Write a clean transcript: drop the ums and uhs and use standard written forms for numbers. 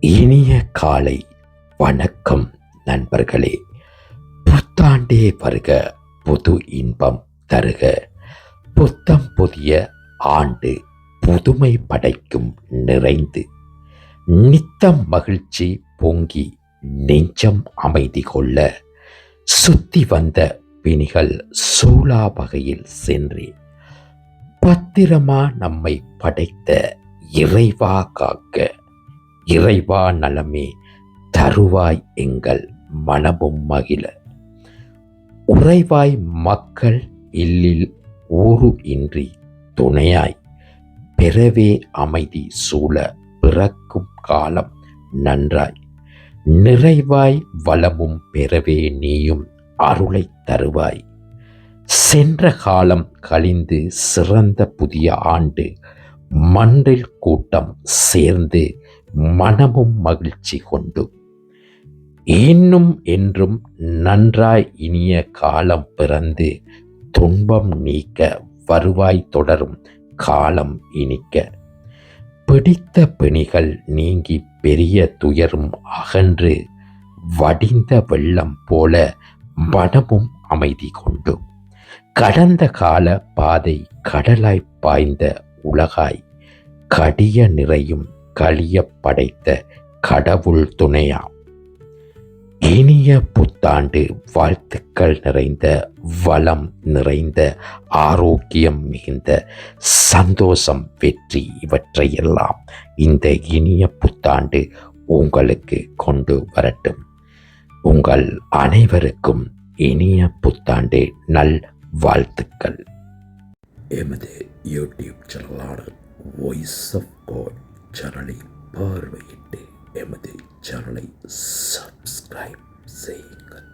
இனிய காலை வணக்கம் நண்பர்களே. புத்தாண்டே வருக, புது இன்பம் தருக. புத்தம் புதிய ஆண்டு புதுமை படைக்கும் நிறைந்து, நித்தம் மகிழ்ச்சி பொங்கி நெஞ்சம் அமைதி கொள்ள, சுத்தி வந்த பிணிகள் சூழா வகையில் சென்று பத்திரமா நம்மை படைத்த இறைவா காக்க. இறைவா நலமே தருவாய் எங்கள் மனமும் மகிழ. உறைவாய் மக்கள் இல்லில் ஊறு இன்றி துணையாய் பெறவே அமைதி சூழ பிறக்கும் காலம் நன்றாய். நிறைவாய் வளமும் பெறவே நீயும் அருளை தருவாய். சென்ற காலம் கழிந்து சிறந்த புதிய ஆண்டு மன்றில் கூட்டம் சேர்ந்து மனமும் மகிழ்ச்சி கொண்டு, இன்னும் என்றும் நன்றாய் இனிய காலம் பிறந்து துன்பம் நீக்க வருவாய் தொடரும் காலம் இனிக்க. பிடித்த பிணிகள் நீங்கி பெரிய துயரும் அகன்று வடிந்த வெள்ளம் போல மனமும் அமைதி கொண்டு, கடந்த கால பாதை கடலாய் பாய்ந்த உலகாய் கடிய நிறையும் களிய படைத்த கடவுள் துணையா. இனிய புத்தாண்டு வாழ்த்துக்கள் நிறைந்த, வளம் நிறைந்த, ஆரோக்கியம் மிகுந்த, சந்தோஷம், வெற்றி இவற்றையெல்லாம் இந்த இனிய புத்தாண்டு உங்களுக்கு கொண்டு வரட்டும். உங்கள் அனைவருக்கும் இனிய புத்தாண்டு நல் வாழ்த்துக்கள். எமது யூடியூப் சேனலான வாய்ஸ் ஆஃப் காட் சேனலை பார்வையிட்டு எமது சேனலை சப்ஸ்கிரைப் செய்யுங்கள்.